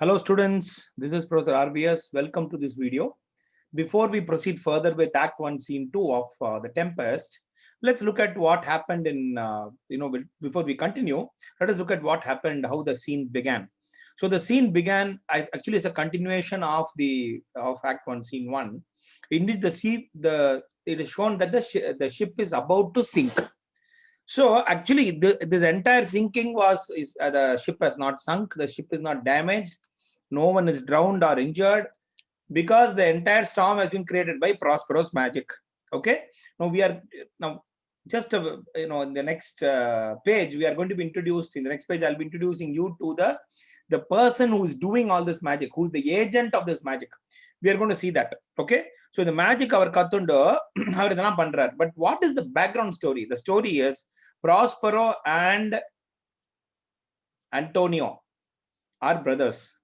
Hello students, this is Professor RBS. Welcome to this video. Before we proceed further with Act 1 Scene 2 of The Tempest, let's look at what happened in, before we continue, let us look at what happened, how the scene began. So the scene began actually as a continuation of Act 1 Scene 1. Indeed, it is shown that the ship is about to sink. So actually, this entire sinking the ship has not sunk, the ship is not damaged, no one is drowned or injured because the entire storm has been created by Prospero's magic. Okay, now just in the next page we are going to be introduced. In the next page, I'll be introducing you to the person who is doing all this magic, who's the agent of this magic. We are going to see that. Okay, so the magic our kathundo pandrar. But what is the background story? The story is Prospero and Antonio are brothers,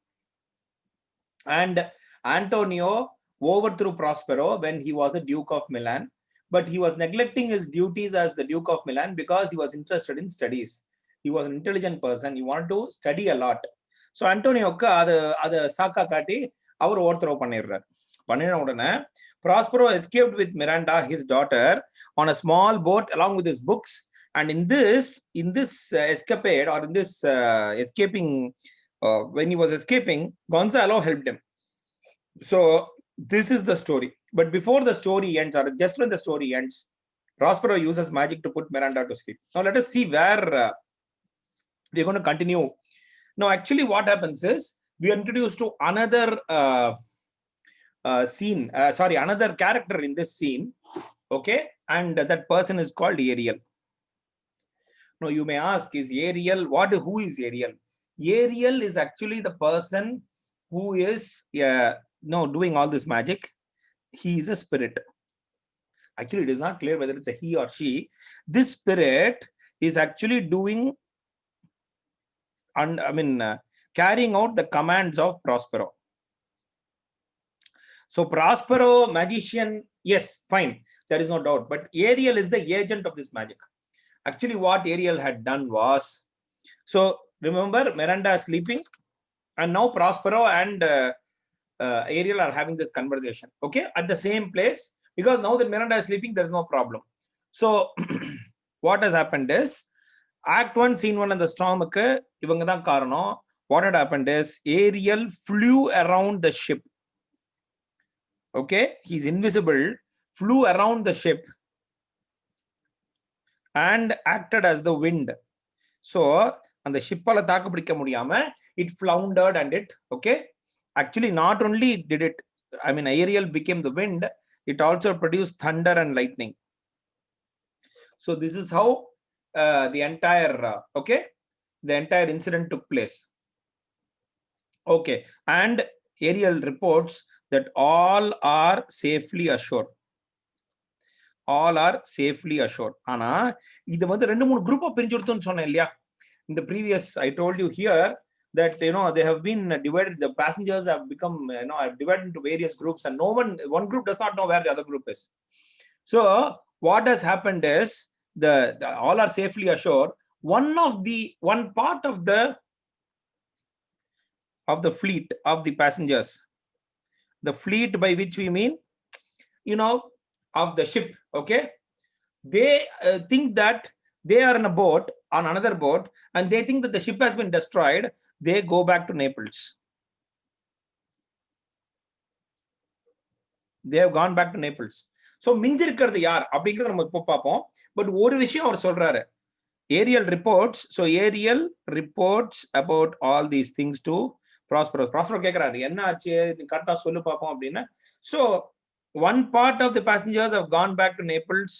and Antonio overthrew Prospero when he was the Duke of Milan, but he was neglecting his duties as the Duke of Milan because he was interested in studies. He was an intelligent person. He wanted to study a lot. So Antonioக்கு அது சாக்கா காட்டி அவர் overthrow பண்ணிடுறார். பண்ணின உடனே Prospero escaped with Miranda, his daughter, on a small boat along with his books. And in this escapade, or in this escaping, when he was escaping, Gonzalo helped him. So this is the story. But before the story ends, or just when the story ends, Prospero uses magic to put Miranda to sleep. Now let us see where we're going to continue. Now actually what happens is we are introduced to another another character in this scene. Okay, and that person is called Ariel. Now you may ask, who is Ariel? Ariel is actually the person who is doing all this magic. He is a spirit. Actually, it is not clear whether it's a he or she. This spirit is actually doing, carrying out the commands of Prospero. So Prospero, magician, yes, fine, there is no doubt. But Ariel is the agent of this magic. Actually, what Ariel had done was, so remember, Miranda is sleeping, and now Prospero and Ariel are having this conversation, okay, at the same place, because now that Miranda is sleeping, there is no problem. So what has happened is, Act 1, Scene 1 and the storm, what had happened is, Ariel flew around the ship. Okay, he's invisible, flew around the ship and acted as the wind. So and the ship it floundered and it, okay, actually not only did it, Ariel became the wind, it also produced thunder and lightning. So this is how the entire incident took place. Okay, and Ariel reports that all are safely assured. All are safely assured. Ana idu vandu rendu moonu group of pirinjurthunu sonna illaya. In the previous, I told you here that they have been divided. The passengers have become divided into various groups, and one group does not know where the other group is. So what has happened is the all are safely assured. One part of the fleet of the passengers, the fleet by which we mean of the ship, okay, they think that they are in a boat, on another boat, and they think that the ship has been destroyed. They go back to Naples. They have gone back to Naples. So minjirukkiradhu yaar அப்படிங்கறது நம்ம இப்ப பாப்போம். But ஒரு விஷயம் அவர் சொல்றாரு. Ariel reports about all these things to Prospero. Prospero கேக்குறாரு, என்ன ஆச்சு, கரெக்ட்டா சொல்லு பாப்போம் அப்படினா. So one part of the passengers have gone back to Naples,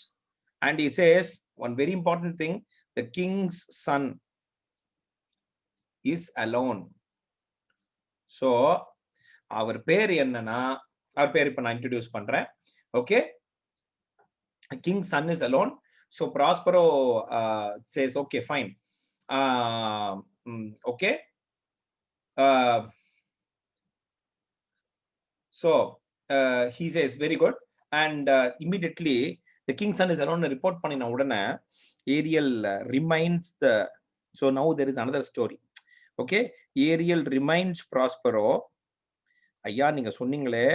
and he says one very important thing: the king's son is alone. So our பேர் என்னன்னா, our பேர் இப்ப நான் introduce பண்றேன். Okay, king's son is alone. So Prospero says, okay, fine, okay, so he says very good, and immediately the king's son is alone report panina udana Ariel reminds so now there is another story. Okay, Ariel reminds Prospero, ஐயா நீங்க சொன்னீங்களே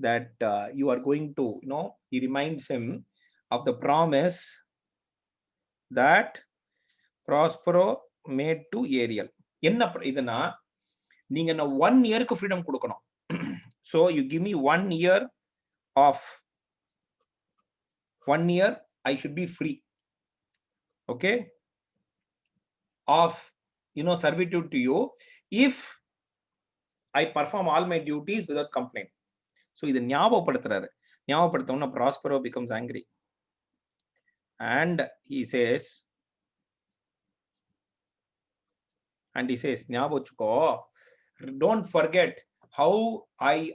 that you are going to, he reminds him of the promise that Prospero made to Ariel. என்ன இதுனா நீங்க நான் 1 yearக்கு freedom கொடுக்கணும். So you give me 1 year of 1 year I should be free. Okay, of servitude to you if I perform all my duties without complaint. So இது ஞாபகப்படுத்துறாரு. ஞாபகப்படுத்தவுடனே Prospero becomes angry and he says ஞாபகம் வச்சுக்கோ, don't forget how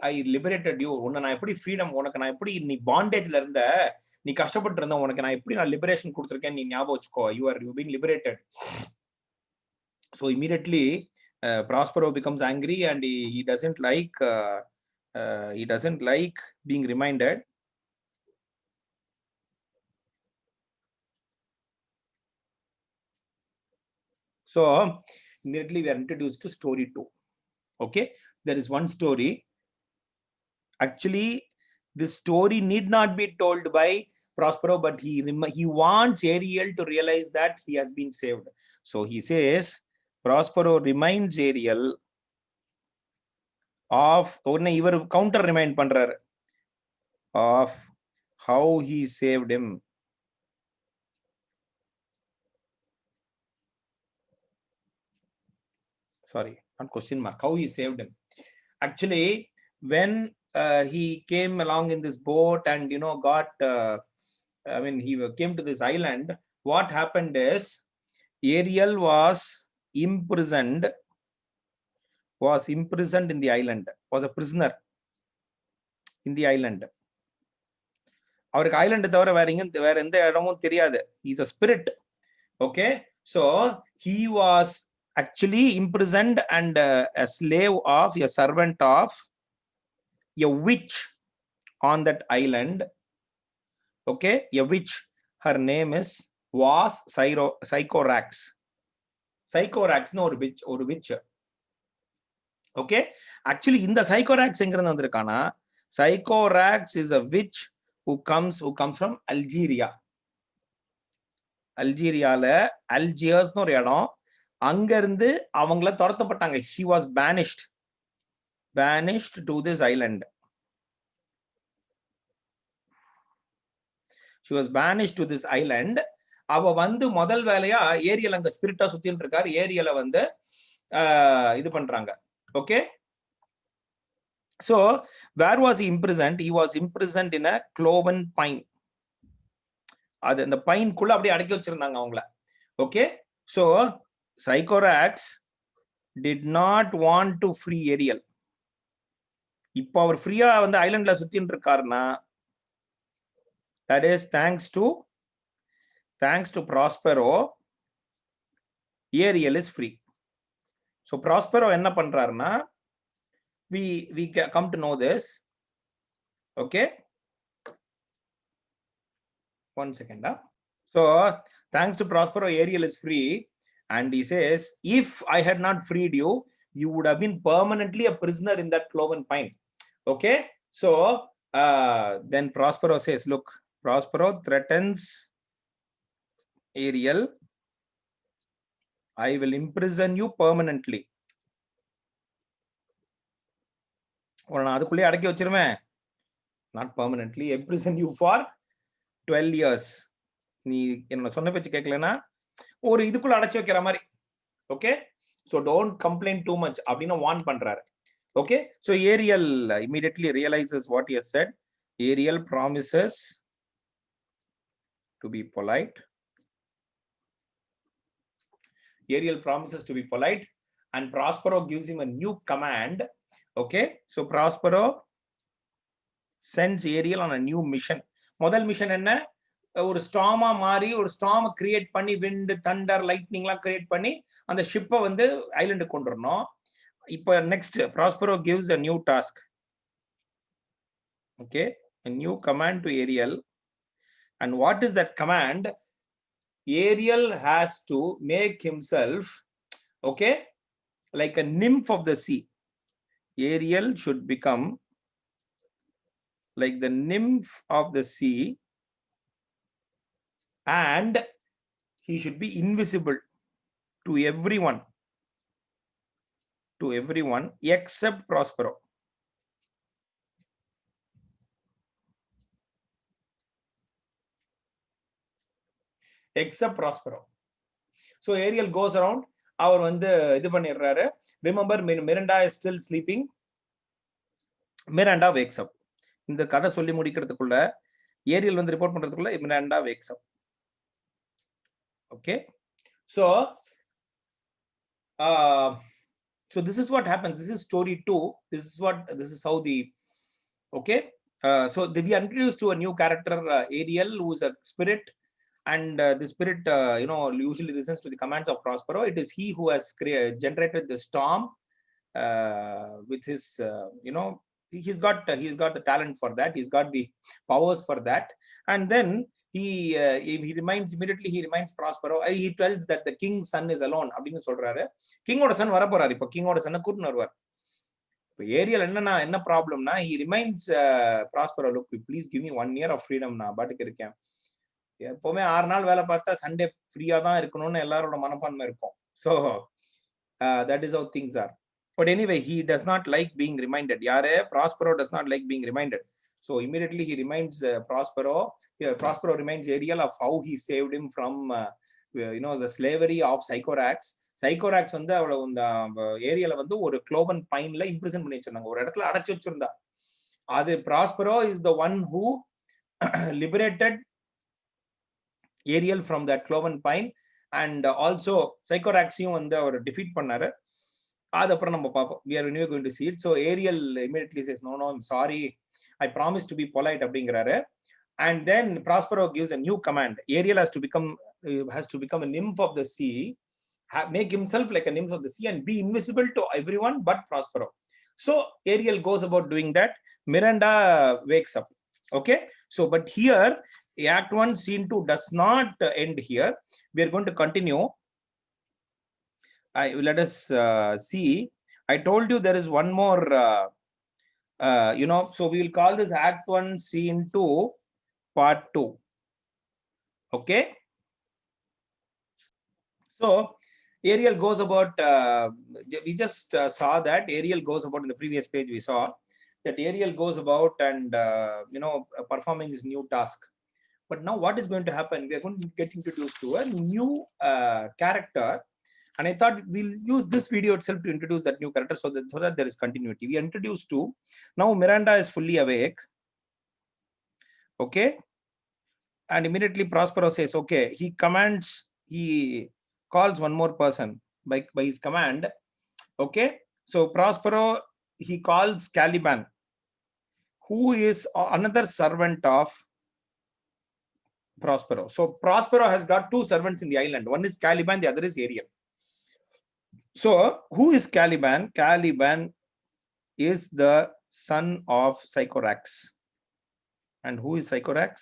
I liberated you. உன்னை நான் எப்படி freedom, உனக்கு நான் எப்படி நீ பாண்டேஜ்ல இருந்த, நீ கஷ்டப்பட்டு இருந்த, உனக்கு நான் எப்படி நான் லிபரேஷன் கொடுத்திருக்கேன் நீ ஞாபகம் வச்சுக்கோ. you've been liberated. So immediately Prospero becomes angry and he doesn't like being reminded. So immediately we are introduced to story 2. Okay, there is one story. Actually this story need not be told by Prospero, but he wants Ariel to realize that he has been saved. So he says Prospero reminds Ariel of இவர் counter remind பண்றாரு of how he saved him. Sorry, not question mark, how he saved him. Actually when he came along in this boat and got he came to this island, what happened is Ariel was imprisoned in the island, was a prisoner in the island. அவருக்கு Island தவிர வேற எந்த இடமும் தெரியாது. He's a spirit. Okay, so he was actually imprisoned and a slave of, a servant of a witch on that island. Okay, a witch, her name was Sycorax. Sycorax no ஒரு witch. Okay, actually இந்த Sycorax எங்கிருந்து வந்திருக்கானா, Sycorax is a witch who comes from Algeria. அல்ஜீரியால அல்ஜியர்ஸ்னு ஒரு இடம், அங்க இருந்து அவங்கள துரத்தப்பட்டாங்க. She was banished to this island. She was banished to this island. அவ வந்து முதல் வேலையா ஏரியல் அங்க ஸ்பிரிட்டா சுத்திட்டு இருக்காரு. ஏரியல வந்து இது பண்றாங்க. Okay, so where was he imprisoned? He was imprisoned in a cloven pine. அது அந்த பைன் குள்ள அப்படியே அடக்கி வச்சிருந்தாங்க அவங்கள. Okay, so Sycorax did not want to free Ariel. இப்போ அவர் ஃப்ரீயா வந்து ஐலண்ட்ல சுத்திட்டு இருக்காருன்னா, that is thanks to Prospero, Ariel is free. So Prospero என்ன பண்றாருன்னா, we come to know this. Okay, one second. So thanks to Prospero, Ariel is free, and he says, if I had not freed you, you would have been permanently a prisoner in that cloven pine. Okay, so then Prospero says, look, Prospero threatens Ariel, I will imprison you permanently. அதுக்குள்ளே அடக்கி வச்சிருவேன், not permanently, imprison you for 12 years. நீ என்ன சொன்ன பேச்சு கேட்கலன்னா ஒரு இதுக்குள்ள அடைச்சு வைக்கிற மாதிரி. Okay, so don't complain too much அப்படின்னு வார்ன் பண்றாரு. Okay, so Ariel immediately realizes what he has said. Ariel promises to be polite. Ariel promises to be polite, and Prospero gives him a new command. Okay, so Prospero sends Ariel on a new mission. முதல் mission என்ன, ஒரு ஸ்டார்மா மாறி ஒரு storm create பண்ணி wind Thunder லைட்னிங்லாம் create பண்ணி அந்த ஷிப்பை வந்து ஐலண்டுக்கு கொண்டு வரணும். இப்போ next Prospero gives a new task. Okay, a new command to Ariel, and what is that command? Ariel has to make himself, okay, like a nymph of the sea. Ariel should become like the nymph of the sea, and he should be invisible to everyone except Prospero. Except Prospero. So Ariel goes around, அவர் வந்து இது பண்ணிடுறாரு. Remember, Miranda is still sleeping. Miranda wakes up. இந்த கதை சொல்லி முடிக்கிறதுக்குள்ள Ariel வந்து report பண்றதுக்குள்ள Miranda wakes up. Okay, so so this is what happens. This is story 2. This is how the okay. So we are introduced to a new character, Ariel, who is a spirit, and the spirit usually listens to the commands of Prospero. It is he who has generated the storm with his he's got the talent for that. He's got the powers for that. And then he reminds Prospero. He tells that the king's son is alone அப்படினு சொல்றாரு. கிங்கோட Sun வர போறாரு. இப்போ கிங்கோட சன்னை கூட்டிட்டு வருவார். இப்போ Ariel என்ன ப்ராப்ளம்னா, he reminds Prospero, look, please give me 1 year of freedom. நான் பாட்டுக்கு இருக்கேன். எப்பவுமே 6 நாள் வேலை பார்த்தா சண்டே ஃப்ரீயா தான் இருக்கணும்னு எல்லாரோட மனப்பான்மை இருக்கும். So that is how things are. But anyway, he does not like being reminded. Prospero does not like being reminded. So immediately he reminds Prospero. Prospero reminds Ariel of how he saved him from the slavery of Sycorax. Sycorax வந்து அவளை இந்த ஏரியால வந்து ஒரு க்ளோவன் பைன்ல imprison பண்ணி வச்சிருந்தாங்க, ஒரு இடத்துல அடைச்சு வச்சிருந்தா. அது Prospero is the one who liberated Ariel from that cloven pine, and also Sycoraxையும் வந்து அவர் டிஃபீட் பண்ணாரு. அது அப்புறம் நம்ம பார்ப்போம். We are anyway going to see it. So Ariel immediately says, no, I'm sorry, I promised to be polite அப்படிங்கிறாரு. And then Prospero gives a new command. Ariel has to become a nymph of the sea, make himself like a nymph of the sea, and be invisible to everyone but Prospero. So Ariel goes about doing that. Miranda wakes up. Okay, so but here Act 1 Scene 2 does not end here. We are going to continue. Let us see. I told you there is one more so we will call this Act 1 Scene 2 Part 2. Okay, so Ariel goes about we just saw that Ariel goes about, in the previous page we saw that Ariel goes about and performing his new task. But now what is going to happen? We are going to get introduced to a new character, and I thought we'll use this video itself to introduce that new character so that there is continuity. We are introduced to, now Miranda is fully awake. Okay, and immediately Prospero says, okay, he calls one more person by his command. Okay, so Prospero, he calls Caliban, who is another servant of Prospero. So Prospero has got 2 servants in the island. One is Caliban, the other is Ariel. So who is Caliban? Caliban is the son of Sycorax. And who is Sycorax?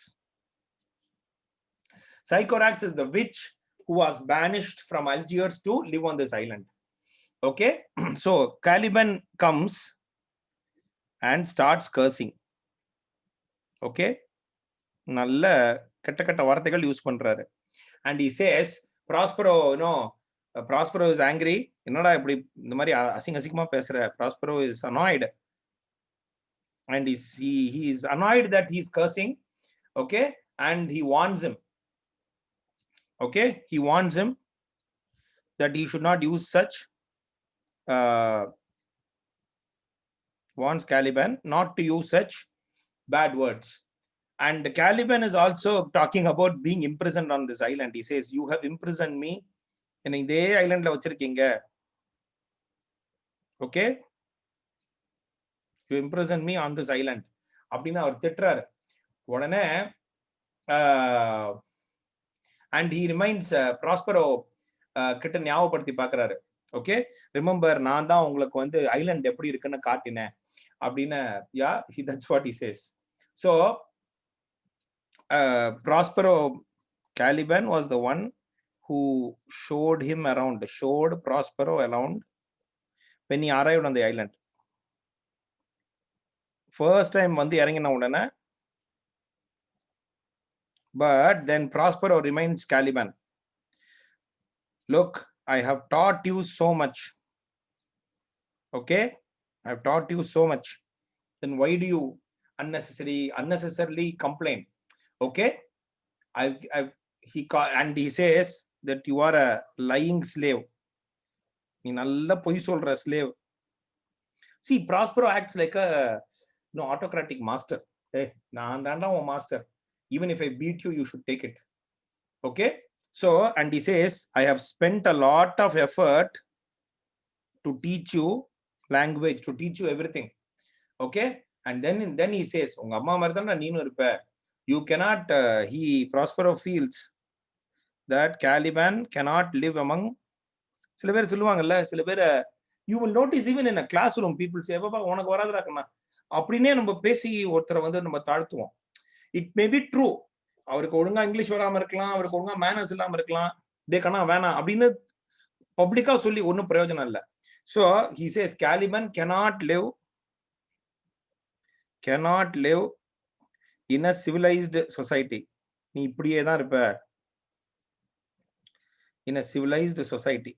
Sycorax is the witch who was banished from Algiers to live on this island. Okay, so Caliban comes and starts cursing. Okay, நல்ல கெட்ட வார்த்தைகள் use பண்றாரு. And he says, Prospero, Prospero is angry. என்னடா இப்படி இந்த மாதிரி அசிங்கமா பேசுற? Prospero is annoyed, and he is annoyed that he is cursing. Okay, and he warns him. Okay, he warns him that he should not use such warns Caliban not to use such bad words. And Caliban is also talking about being imprisoned on this island. He says, you have imprisoned me in இதே ஐலண்ட்ல வச்சிருக்கீங்க. Okay, you imprisoned me on this island அப்படின்னு அவர் திட்டுறாரு. உடனே and he reminds Prospero கிட்ட ஞாபகப்படுத்தி பார்க்கறாரு. Okay, remember, நான் தான் உங்களுக்கு வந்து ஐலண்ட் எப்படி இருக்குன்னு காட்டினேன் அப்படின்னு. That's what he says. So Prospero, Caliban was the one who showed Prospero around when he arrived on the island. First time வந்து இறங்கின உடனே, but then Prospero reminds Caliban, look, I have taught you so much. Okay, I have taught you so much. Then why do you unnecessarily complain? Okay, and he says that you are a lying slave. நீ நல்ல பொய் சொல்ற slave. See, Prospero acts like a autocratic master. Hey, நான் தான்டா உன் master. Even if I beat you, you should take it. Okay, so, and he says, I have spent a lot of effort to teach you language, to teach you everything. Okay, and then he says, உங்க அம்மா மாதிரி தான்டா நீனும் இருப்ப. You cannot, Prospero feels that Caliban cannot live among, சில பேர் சொல்லுவாங்கல்ல, சில பேர் you will notice even in a classroom people say, Baba உனக்கு வராதுடாக்கண்ணா அப்படின்னே நம்ம பேசி ஒருத்தரை வந்து நம்ம தாழ்த்துவோம். It may be true, அவருக்கு ஒழுங்கா இங்கிலீஷ் வராம இருக்கலாம், அவருக்கு ஒழுங்கா மேனர்ஸ் இல்லாம இருக்கலாம், தேக்கண்ணா வேணாம் அப்படின்னு பப்ளிக்கா சொல்லி ஒன்னும் பிரயோஜனம் இல்லை. So he says Caliban cannot live in a civilized society. நீ இப்படியே தான் இருப்ப in a civilized society.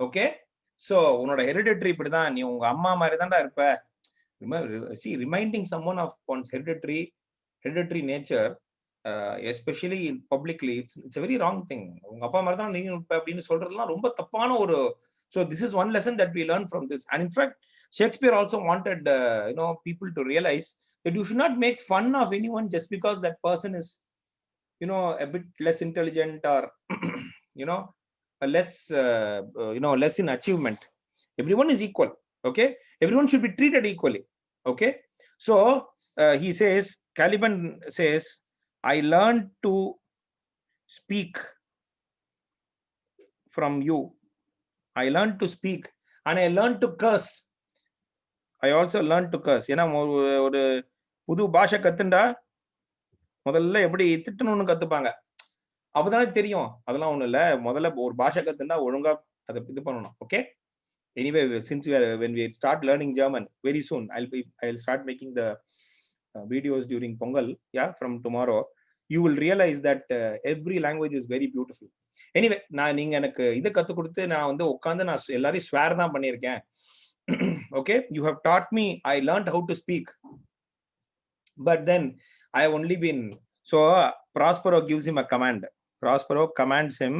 Okay, so உன்னோட hereditary இப்படிதான், நீ உங்க அம்மா மாதிரி தான்டா இருப்ப. See, reminding someone of one's hereditary nature, especially in publicly, it's a very wrong thing. உங்க அப்பா மாதிரி தான் நீ இருப்ப அப்படின்னு சொல்றதுலாம் ரொம்ப தப்பான ஒரு. So this is one lesson that we learn from this. And in fact, Shakespeare also wanted people to realize that you should not make fun of anyone just because that person is a bit less intelligent or less less in achievement. Everyone is equal. Okay, everyone should be treated equally. Okay, so he says, Caliban says, I learned to speak from you. I learned to speak and I learned to curse. I also learned to curse. ஏன்னா ஒரு புது பாஷை கத்துண்டா முதல்ல எப்படி திட்டணும்னு கத்துப்பாங்க, அப்பதானே தெரியும். அதெல்லாம் ஒண்ணும் இல்ல, முதல்ல ஒரு பாஷை கத்துண்டா ஒழுங்கா அதை இது பண்ணணும். Okay, anyway, since when we start learning German very soon, I'll start making the videos during Pongal. Yeah, from tomorrow you will realize that every language is very beautiful. Anyway, நான் நீங்க எனக்கு இதை கத்து கொடுத்து நான் வந்து உட்காந்து நான் எல்லாரையும் ஸ்வேர் தான் பண்ணியிருக்கேன். Okay, you have taught me, I learned how to speak, but then I have only been. So Prospero gives him a command. Prospero commands him,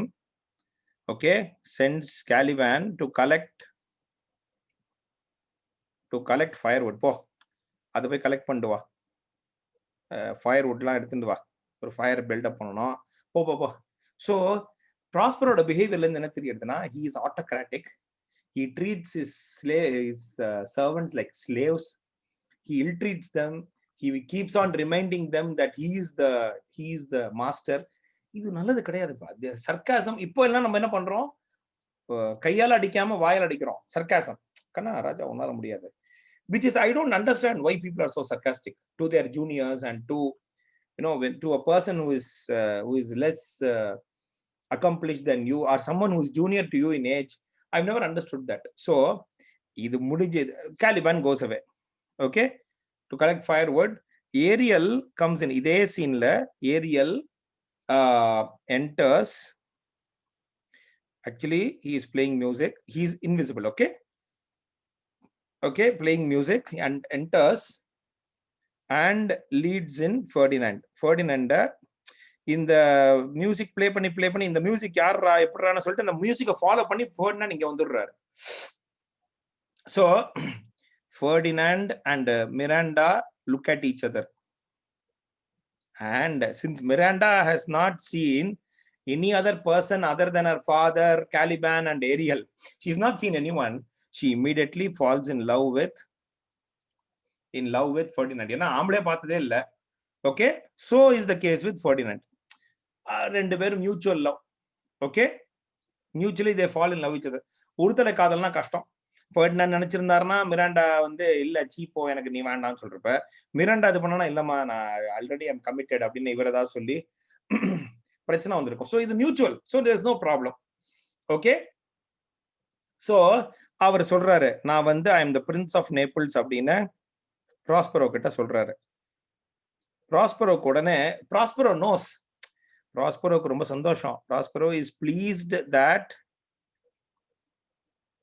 okay, sends Caliban to collect firewood. போ அதை போய் collect பண்ணிட்டு வா, ஃபயர்வுட்லாம் எடுத்துட்டு வா, ஒரு fire build up பண்ணணும், போ. ஸோ ப்ராஸ்பரோட பிஹேவியர்ல இருந்து என்ன தெரியுதுன்னா, he is autocratic. He treats his servants like slaves. He ill treats them. He keeps on reminding them that he is the master. இது நல்லது கிடையாதுப்பா. சர்க்காசம் இப்போ எல்லாம் நம்ம என்ன பண்றோம், கையால அடிக்காம வாயால் அடிக்கிறோம். சர்க்காசம் கண்ணா ராஜா உணர முடியாது. Which is, I don't understand why people are so sarcastic to their juniors and to to a person who is less accomplished than you, or someone who is junior to you in age. I've never understood that. So idu mudinje, Caliban goes away, okay, to collect firewood. Ariel comes in. Idhe scene la Ariel enters. Actually he is playing music, he is invisible. Okay, playing music, and enters and leads in Ferdinand இந்த music play பண்ணி இந்த music யாரா எப்படின்னு சொல்லிட்டு இந்த மியூசிக்கை follow பண்ணி Ferdinand இங்க வந்துடுறாரு. So Ferdinand and Miranda look at each other, and since Miranda has not seen any other person other than her father, Caliban and Ariel, she's not seen anyone, she immediately falls in love with Ferdinand. ஏன்னா ஆம்பளே பார்த்ததே இல்ல. Okay, so is the case with Ferdinand. ரெண்டு பேரும் mutual love. Okay, mutually they fall in love each other. ஒருத்தரை காதல்னா கஷ்டம். Ferdinand நினைச்சிருந்தாருன்னா Miranda வந்து இல்ல சீப்போ எனக்கு நீ வேண்டாம்னு சொல்றப்ப, மிராண்டா இது பண்ணனா இல்லம்மா நான் ஆல்ரெடி ஐம் கமிட்டட் அப்படின்னு இவர் ஏதாவது சொல்லி பிரச்சனை வந்திருக்கும். ஸோ இது mutual, so there is no problem. Okay, so அவர் சொல்றாரு, நான் வந்து I am the prince of Naples அப்படின்னு ப்ராஸ்பரோ கிட்ட சொல்றாரு. ப்ராஸ்பரோக்கு உடனே ப்ராஸ்பரோ நோஸ், ப்ராஸ்பரோக்கு ரொம்ப சந்தோஷம். Prospero is pleased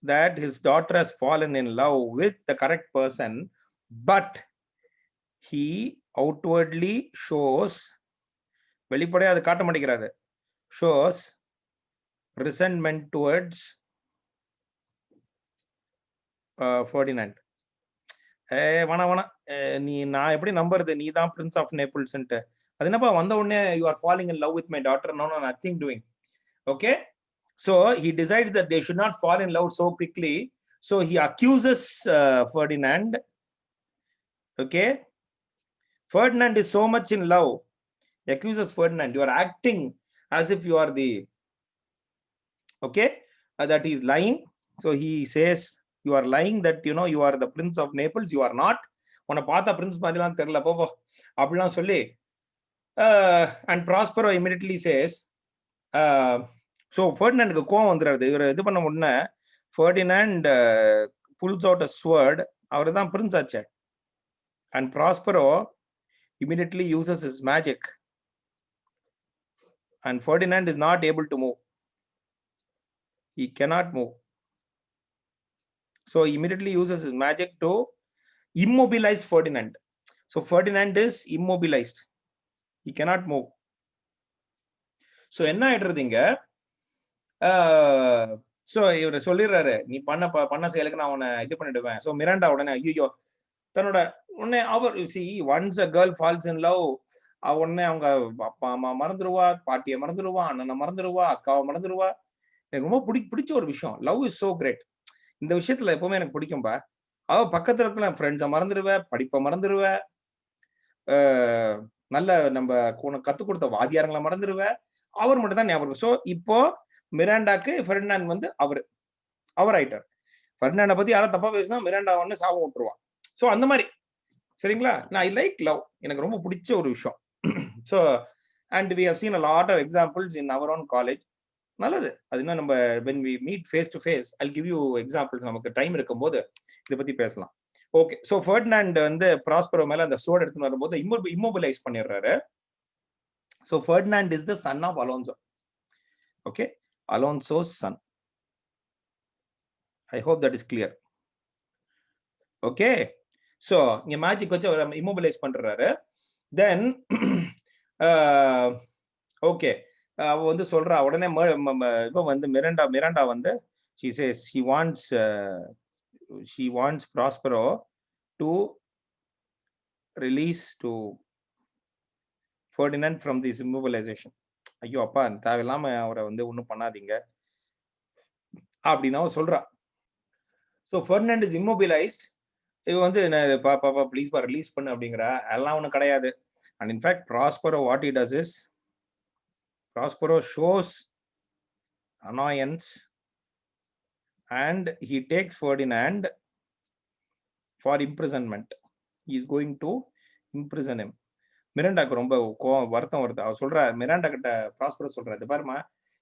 that his daughter has fallen in love with the correct person, but he outwardly shows, வெளிப்படையா அது காட்ட மாட்டேங்கிறாரு, shows resentment towards Ferdinand. வேணா நீ நான் எப்படி நம்புறது, நீ தான் பிரின்ஸ் ஆஃப் நேபிள்ஸ்ன்ட்டு. அது என்னப்பா வந்த உடனே you are falling in love with my daughter? No nothing doing. Okay, so he decides that they should not fall in love so quickly, so he accuses Ferdinand. Okay, Ferdinand is so much in love, he accuses Ferdinand, you are acting as if you are the, okay, that he is lying. So he says, you are lying, that you know you are the prince of Naples, you are not. உன்னை பார்த்தா Prince மாதிரிலாம் தெரியல போப்போ அப்படிலாம் சொல்லி, and Prospero immediately says, so Ferdinandக்கு கோவம் வந்துடுறது. இவர் இது பண்ண உடனே Ferdinand pulls out a sword. அவர் தான் பிரின்ஸ் ஆச்சே. And Prospero immediately uses his magic, and Ferdinand is not able to move. He cannot move. So he immediately uses his magic to immobilize Ferdinand. So Ferdinand is immobilized. He cannot move. So என்ன ஆயிடுறதுங்க, so இவர் சொல்லிடுறாரு, நீ பண்ண செயலுக்கு நான் உன்னை இது பண்ணிடுவேன். ஸோ மிராண்டா உடனே ஐயோ தன்னோட உடனே அவர் once a girl falls in love, உடனே அவங்க அப்பா அம்மா மறந்துடுவா, பாட்டியை மறந்துடுவா, அண்ணனை மறந்துடுவா, அக்காவை மறந்துடுவா. எனக்கு ரொம்ப பிடிச்ச ஒரு விஷயம், லவ் இஸ் சோ கிரேட். இந்த விஷயத்துல எப்பவுமே எனக்கு பிடிக்கும்பா. அவ பக்கத்துல இருக்க ஃப்ரெண்ட்ஸை மறந்துடுவேன், படிப்பை மறந்துடுவேன், நல்ல நம்ம கத்துக் கொடுத்த வாத்தியாரங்களை மறந்துடுவேன், அவர் மட்டும் தான் ஞாபகம். ஸோ இப்போ மிராண்டாக்கு ஃபெர்டினாண்ட் வந்து அவர் ஆயிட்டார். ஃபெர்டினாண்டை பத்தி யாரும் தப்பா பேசினா மிராண்டா வந்து சாபம் விட்டுருவான். ஸோ அந்த மாதிரி சரிங்களா. நான் ஐ லைக் லவ், எனக்கு ரொம்ப பிடிச்ச ஒரு விஷயம். So and we have seen a lot of examples in our own college. நல்லது. அது இன்னும் நம்ம when we meet face to face, I'll give you examples. நமக்கு டைம் இருக்கும்போது இதை பத்தி பேசலாம். ஓகே, ஸோ ஃபெர்டினாண்ட் வந்து ப்ராஸ்பரோ மேல அந்த சோர்ட் எடுத்துன்னு வரும்போது இம்மொபிலைஸ் பண்ணிடுறாரு. So Ferdinand is the son of Alonso. Okay, Alonso's son. I hope that is clear. Okay, so இங்க மேஜிக் வச்சு அவர் இம்மொபிலைஸ் பண்றாரு. தென் ஓகே, அவ வந்து சொல்றா உடனே இப்போ வந்து மிராண்டா வந்து she says she wants Prospero to release to Ferdinand from this immobilization. ஐயோ அப்பா தேவையில்லாம அவரை வந்து ஒன்றும் பண்ணாதீங்க அப்படின்னு அவ சொல்றா. So Ferdinand is immobilised. இவ வந்து பாப்பா ப்ளீஸ் பா ரிலீஸ் பண்ணு அப்படிங்கிறா. எல்லாம் ஒன்றும் கிடையாது. And in fact Prospero what he does is, Prospero shows annoyance and he takes Ferdinand for imprisonment. He is going to imprison him. மிராண்டாக்கு ரொம்ப வருத்தம் வருது. அவர் சொல்ற மிராண்டா கிட்ட ப்ராஸ்பரோ சொல்றாரு, பாருமா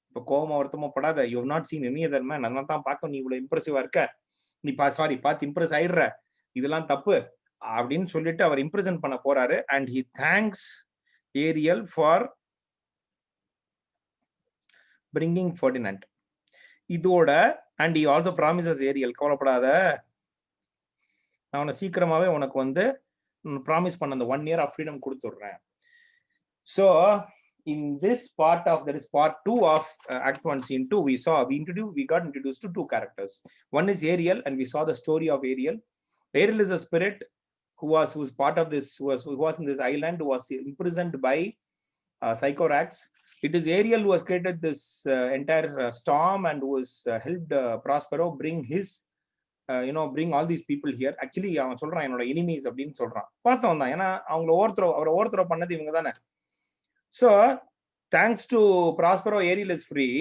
இப்ப கோவமா வருத்தமா படாத, you have not seen any other man, நான் தான் பார்க்க நீ இவ்வளவு இம்ப்ரெசிவா இருக்க, நீ பார்த்து இம்ப்ரெஸ் ஆயிடுற, இதெல்லாம் தப்பு அப்படின்னு சொல்லிட்டு அவர் இம்ப்ரெசன் பண்ண போறாரு. And he thanks Ariel for bringing Ferdinand. இதோட and he also promises Ariel, கவலைப்படாத, நான் உன்னை சீக்கிரமாவே உனக்கு வந்து ப்ராமிஸ் பண்ண அந்த 1 year of freedom கொடுத்துடுறேன். So in this part of, that is part 2 of Act 1 Scene 2, we got introduced to 2 characters. One is Ariel, and we saw the story of Ariel. Ariel is a spirit who was part of this, who was in this island, who was imprisoned by Sycorax. It is Ariel who has created this entire storm and who has helped Prospero bring his bring all these people here. Actually அவன் சொல்றான் என்னோட enemies அப்படின்னு சொல்றான். வாஸ்தவம் தான், ஏன்னா அவரை ஓவர்த்ரோ பண்ணது இவங்க தானே. So thanks to Prospero, Ariel is free.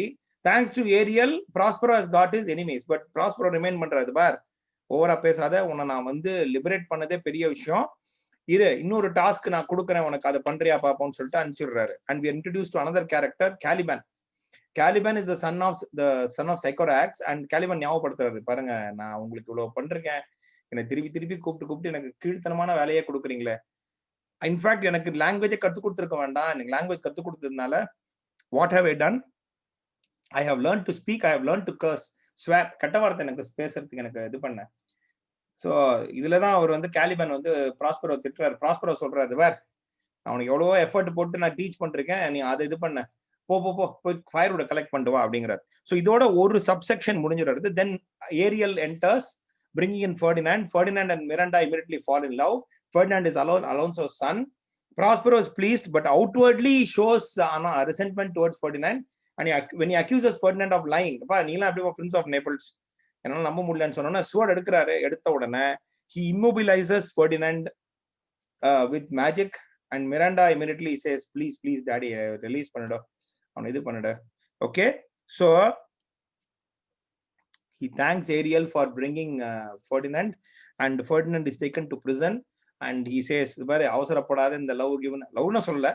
Thanks to Ariel, Prospero has got his enemies, but Prospero remain பண்றாரு. பார் ஓவரா பேசாத, உன்னை நான் வந்து லிபரேட் பண்ணதே பெரிய விஷயம், இன்னொரு டாஸ்க் நான் கொடுக்குறேன் உனக்கு, அதை பண்றியா பாப்போம்னு சொல்லிட்டு அனுப்பிச்சிடுறாரு. And we are introduced to another character, Caliban. Caliban is the son of Sycorax, and Caliban ஞாபகப்படுத்துறாரு, பாருங்க நான் உங்களுக்கு இவ்வளவு பண்றேன், என்னை திருப்பி திருப்பி கூப்பிட்டு எனக்கு கீழ்த்தனமான வேலையை கொடுக்குறீங்களே. இன்ஃபேக்ட் எனக்கு லாங்குவேஜை கத்து கொடுத்துருக்க வேண்டாம், எனக்கு லாங்குவேஜ் கத்து கொடுத்ததுனால what have I done, I have learn to speak, I have learn to curse, swear, கெட்ட வார்த்தை எனக்கு பேசுறதுக்கு எனக்கு இது பண்ணேன். ஸோ இதுலதான் அவர் வந்து கேலிபன் வந்து ப்ராஸ்பரோ திட்டுறாரு. ப்ராஸ்பரோ சொல்றாரு, வேற அவனுக்கு எவ்வளவோ எஃபர்ட் போட்டு நான் டீச் பண்ணிருக்கேன், நீ அதை இது பண்ண, போய் ஃபயர்வுட் கலெக்ட் பண்ணுவா அப்படிங்கிறார். ஸோ இதோட ஒரு சப்செக்ஷன் முடிஞ்சிடுறது. Then Ariel enters bringing in Ferdinand. Ferdinand and Miranda immediately fall in love. Ferdinand is Alonso's son. Prospero is pleased, but outwardly shows resentment towards Ferdinand. And when he accuses Ferdinand of lying, நீலாம் எப்படி Prince of Naples, என்னால நம்ப முடியலன்னு சொன்னோன்னா sword எடுக்கிறாரு. எடுத்த உடனே he immobilizes Ferdinand with magic, and Miranda immediately says, please daddy, release பண்ணிடு, அவனை இது பண்ணிடு. Okay, so he thanks Ariel for bringing Ferdinand, and Ferdinand is taken to prison, and he says, பாரு அவசரப்படாத, இந்த லவ்னு சொல்ல,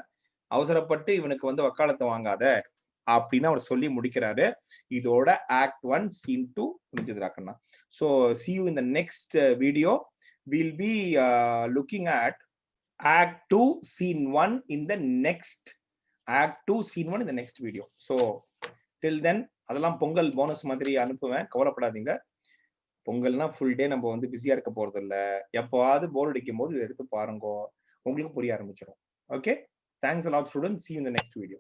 அவசரப்பட்டு இவனுக்கு வந்து வக்காலத்தை வாங்காத அப்படின்னு அவர் சொல்லி முடிக்கிறாரு. இதோட Act 1 Scene 2 முடிஞ்சதுராக்கண்ணா. So see you in the next video. We'll be looking at Act 2 Scene 1 in the next video. So till then, அதெல்லாம் பொங்கல் போனஸ் மாதிரி அனுப்புவேன், கவலைப்படாதீங்க. பொங்கல்னா ஃபுல் டே நம்ம வந்து பிஸியா இருக்க போறது இல்ல, எப்போவாவது போர் அடிக்கும் போது இதை எடுத்து பாருங்க, உங்களுக்கு புரிய ஆரம்பிச்சிடும். Okay, thanks a lot students, see you in the next video.